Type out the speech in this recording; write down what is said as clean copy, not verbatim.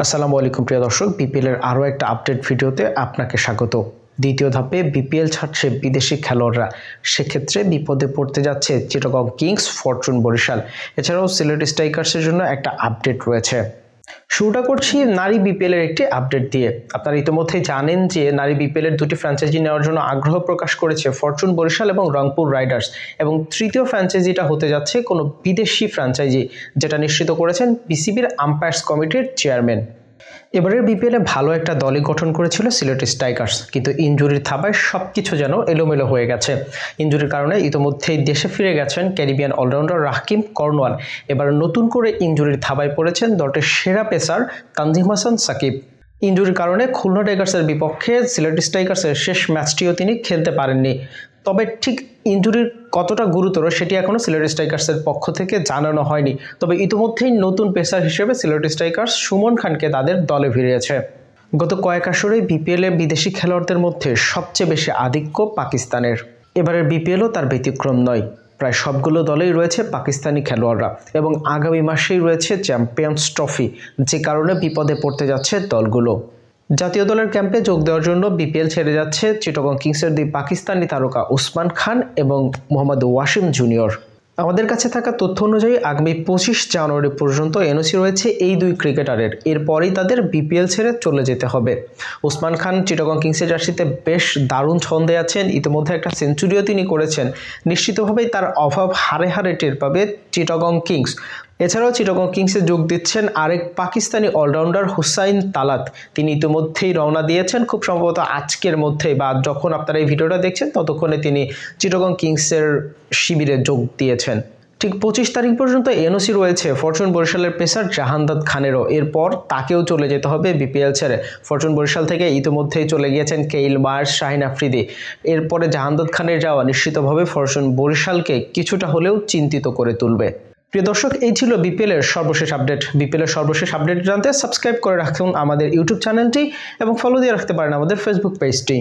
আসসালামু আলাইকুম প্রিয় দর্শক, বিপিএল এর আরও একটা আপডেট ভিডিওতে আপনাকে স্বাগত। দ্বিতীয় ধাপে বিপিএল ছাড়ছে বিদেশি খেলোয়াড়রা, সেক্ষেত্রে বিপদে পড়তে যাচ্ছে চিটাগং কিংস, ফরচুন বরিশাল, এছাড়াও সিলেট স্ট্রাইকার্সের জন্য একটা আপডেট রয়েছে। শুরুটা করছি নারী বিপিএল এর একটি আপডেট দিয়ে। আপনারা ইতিমধ্যেই জানেন যে নারী বিপিএল এর দুটি ফ্র্যাঞ্চাইজি নেওয়ার জন্য আগ্রহ প্রকাশ করেছে ফরচুন বরিশাল এবং রংপুর রাইডার্স, এবং তৃতীয় ফ্র্যাঞ্চাইজিটা হতে যাচ্ছে কোনো বিদেশি ফ্র্যাঞ্চাইজি, যেটা নিশ্চিত করেছেন বিসিবির আম্পায়ার্স কমিটির চেয়ারম্যান। এবারের বিপিএলে ভালো একটা দলই গঠন করেছিল সিলেট স্ট্রাইকার্স, কিন্তু ইনজুরির থাবায় সবকিছু যেন এলোমেলো হয়ে গেছে। ইনজুরির কারণে ইতিমধ্যেই দেশে ফিরে গেছেন ক্যারিবিয়ান অলরাউন্ডার রাকিম কর্নওয়াল। এবার নতুন করে ইনজুরির থাবায় পড়েছেন দলটির সেরা পেসার তানজিম হাসান সাকিব। ইনজুরির কারণে খুলনা টাইগার্সের বিপক্ষে সিলেট স্ট্রাইকার্সের শেষ ম্যাচটিও তিনি খেলতে পারেননি। তবে ঠিক ইনজুরির কতটা গুরুতর সেটি এখনও সিলেট স্ট্রাইকার্সের পক্ষ থেকে জানানো হয়নি। তবে ইতিমধ্যেই নতুন পেসার হিসেবে সিলেট স্ট্রাইকার্স সুমন খানকে তাদের দলে ভিড়িয়েছে। গত কয়েক আসরে বিপিএলে বিদেশি খেলোয়াড়দের মধ্যে সবচেয়ে বেশি আধিক্য পাকিস্তানের। এবারের বিপিএলও তার ব্যতিক্রম নয়। প্রায় সবগুলো দলেই রয়েছে পাকিস্তানি খেলোয়াড়রা, এবং আগামী মাসেই রয়েছে চ্যাম্পিয়ন্স ট্রফি, যে কারণে বিপদে পড়তে যাচ্ছে দলগুলো। জাতীয় দলের ক্যাম্পে যোগ দেওয়ার জন্য বিপিএল ছেড়ে যাচ্ছে চিটাগং কিংসের দুই পাকিস্তানি তারকা উসমান খান এবং মোহাম্মদ ওয়াসিম জুনিয়র। আমাদের কাছে থাকা তথ্য অনুযায়ী আগামী 25 জানুয়ারি পর্যন্ত এনওসি রয়েছে এই দুই ক্রিকেটারের। এরপরেই তাদের বিপিএল ছেড়ে চলে যেতে হবে। উসমান খান চিটাগং কিংসের জার্সিতে বেশ দারুণ ছন্দে আছেন, ইতিমধ্যে একটা সেঞ্চুরিও তিনি করেছেন। নিশ্চিতভাবেই তার অভাব হারে হারে টের পাবে চিটাগং কিংস। এছাড়াও চিটাগং কিংসে যোগ দিচ্ছেন আরেক পাকিস্তানি অলরাউন্ডার হুসাইন তালাত। তিনি ইতিমধ্যেই রওনা দিয়েছেন, খুব সম্ভবত আজকের মধ্যেই, বা যখন আপনারা এই ভিডিওটা দেখছেন ততক্ষণে তিনি চিটাগং কিংসের শিবিরে যোগ দিয়েছেন। ঠিক 25 তারিখ পর্যন্ত এনওসি রয়েছে ফরচুন বরিশালের পেসার জাহানদাদ খানেরও। এরপর তাকেও চলে যেতে হবে বিপিএল ছেড়ে। ফরচুন বরিশাল থেকে ইতিমধ্যেই চলে গিয়েছেন কেইল মার্স, শাহিন আফ্রিদি। এরপরে জাহানদাদ খানের যাওয়া নিশ্চিতভাবে ফরচুন বরিশালকে কিছুটা হলেও চিন্তিত করে তুলবে। প্রিয় দর্শক, এই ছিল বিপিএল এর সর্বশেষ আপডেট। বিপিএল এর সর্বশেষ আপডেট জানতে সাবস্ক্রাইব করে রাখুন আমাদের ইউটিউব চ্যানেলটি, এবং ফলো দিয়ে রাখতে পারেন আমাদের ফেসবুক পেজটি।